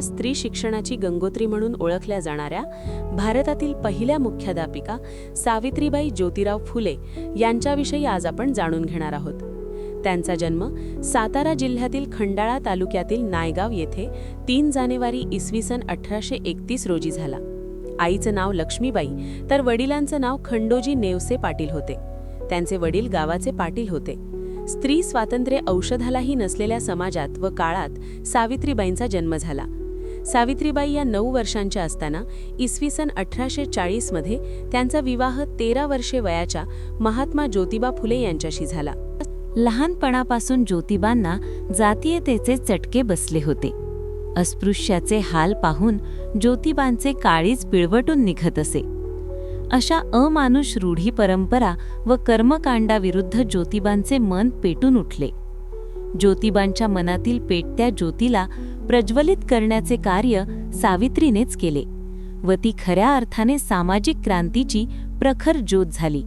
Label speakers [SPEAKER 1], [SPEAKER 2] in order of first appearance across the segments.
[SPEAKER 1] स्त्री शिक्षणाची गंगोत्री म्हणून ओळखल्या जाणाऱ्या भारतातील पहिल्या मुख्याध्यापिका सावित्रीबाई ज्योतिराव फुले यांच्याविषयी आज आपण जाणून घेणार आहोत। त्यांचा जन्म सातारा जिल्ह्यातील खंडाळा तालुक्यातील नायगाव येथे 3 जानेवारी इसवी सन 1831 रोजी झाला। आईचं नाव लक्ष्मीबाई तर वडिलांचं नाव खंडोजी नेवसे पाटील होते। त्यांचे वडील गावाचे पाटील होते। स्त्री स्वातंत्र्य औषधालाही नसलेल्या समाजात व काळात सावित्रीबाईंचा जन्म झाला। सावित्रीबाई या 9 वर्षांच्या असताना इसवी सन 1840 मध्ये त्यांचा विवाह 13 वर्षे वयाच्या महात्मा ज्योतिबा फुले यांच्याशी झाला।
[SPEAKER 2] लहानपणापासून ज्योतिबांना जातीयतेचे चटके बसले होते। अस्पृश्याचे हाल पाहून ज्योतिबांचे काळीज पिळवटून निघत असे। अशा अमानुष रूढी परंपरा व कर्मकांडाविरुद्ध ज्योतिबांचे मन पेटून उठले। ज्योतिबांच्या मनातील पेटत्या ज्योतीला प्रज्वलित करण्याचे कार्य सावित्रीनेच केले व ती खऱ्या अर्थाने सामाजिक क्रांतीची प्रखर ज्योत झाली।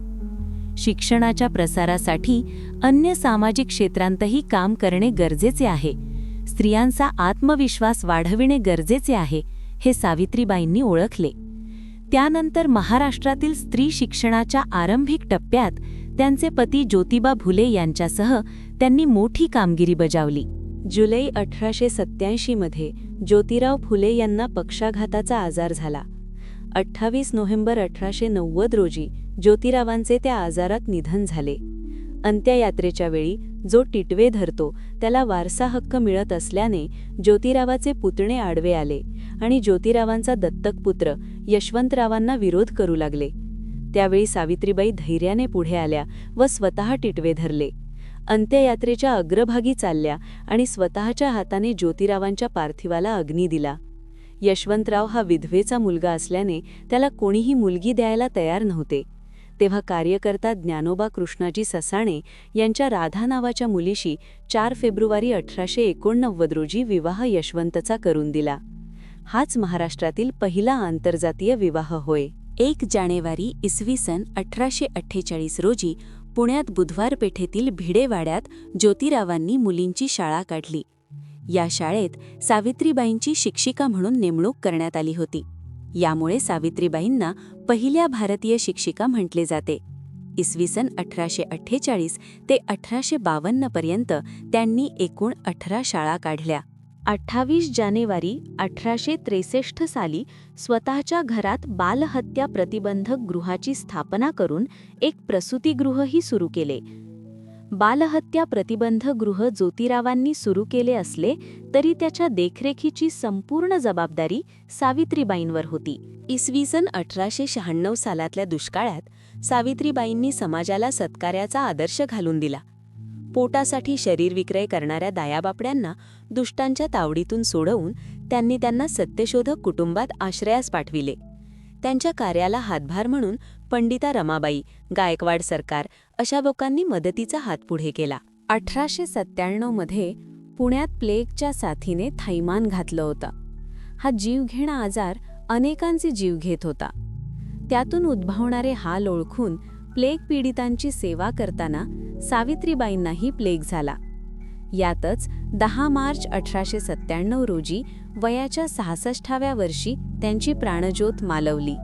[SPEAKER 2] शिक्षणाच्या प्रसारासाठी अन्य सामाजिक क्षेत्रांतही काम करणे गरजेचे आहे। स्त्रियांचा आत्मविश्वास वाढविणे गरजेचे आहे हे सावित्रीबाईंनी ओळखले। त्यानंतर महाराष्ट्रातील स्त्री शिक्षणाच्या आरंभिक टप्प्यात त्यांचे पती ज्योतिबा फुले यांच्यासह त्यांनी मोठी कामगिरी बजावली। जुलै 1887 मध्ये ज्योतिराव फुले यांना पक्षाघाताचा आजार झाला। 28 नोव्हेंबर 1890 रोजी ज्योतिरावांचे त्या आजारात निधन झाले। अंत्ययात्रेच्या वेळी जो टिटवे धरतो त्याला वारसा हक्क मिळत असल्याने ज्योतिरावाचे पुतणे आडवे आले आणि ज्योतिरावांचा दत्तक पुत्र यशवंतरावांना विरोध करू लागले। त्यावेळी सावित्रीबाई धैर्याने पुढे आल्या व स्वतः टिटवे धरले। अंत्ययात्रेच्या अग्रभागी चालल्या आणि स्वतःच्या हाताने ज्योतिरावांच्या पार्थिवाला अग्नी दिला। यशवंतराव हा विधवेचा मुलगा असल्याने त्याला कोणीही मुलगी द्यायला तयार नव्हते। तेव्हा कार्यकर्ता ज्ञानोबा कृष्णाजी ससाणे यांच्या राधा नावाच्या मुलीशी 4 फेब्रुवारी 1889 रोजी विवाह यशवंतचा करून दिला। हाच महाराष्ट्रातील पहिला आंतरजातीय विवाह होय। 1 जानेवारी इसवी सन 1848 रोजी पुण्यात बुधवार पेठेतील भिडेवाड्यात ज्योतिरावांनी मुलींची शाळा काढली। या शाळेत सावित्रीबाईंची शिक्षिका म्हणून नेमणूक करण्यात आली होती। यामुळे सावित्रीबाईंना पहिल्या भारतीय शिक्षिका म्हटले जाते। इसवी सन 1848 ते 1852 पर्यंत त्यांनी एकूण 18 शाळा काढल्या। 28 जानेवारी 1863 साली स्वतःच्या घरात बालहत्या प्रतिबंधक गृहाची स्थापना करून एक प्रसूतिगृहही सुरू केले। बालहत्या प्रतिबंधक गृह ज्योतिरावांनी सुरू केले असले तरी त्याच्या देखरेखीची संपूर्ण जबाबदारी सावित्रीबाईंवर होती। इसवी सन 1896 सालातल्या दुष्काळात सावित्रीबाईंनी समाजाला सत्कार्याचा आदर्श घालून दिला। पोटासाठी शरीर विक्रय करणाऱ्या दायाबापड्यांना दुष्टांच्या तावडीतून सोडवून त्यांनी त्यांना सत्यशोधक कुटुंबात आश्रयास पाठविले। त्यांच्या कार्याला हातभार म्हणून पंडिता रमाबाई, गायकवाड सरकार अशा लोकांनी मदतीचा हात पुढे केला। 1897 मध्ये पुण्यात प्लेगच्या साथीने थैमान घातलं होतं। हा जीवघेणा आजार अनेकांचे जीव घेत होता। त्यातून उद्भवणारे हाल ओळखून प्लेग पीडितांची सेवा करताना सावित्रीबाईंनाही प्लेग झाला। यातच 10 मार्च 1897 रोजी वयाच्या 66व्या वर्षी त्यांची प्राणज्योत मालवली।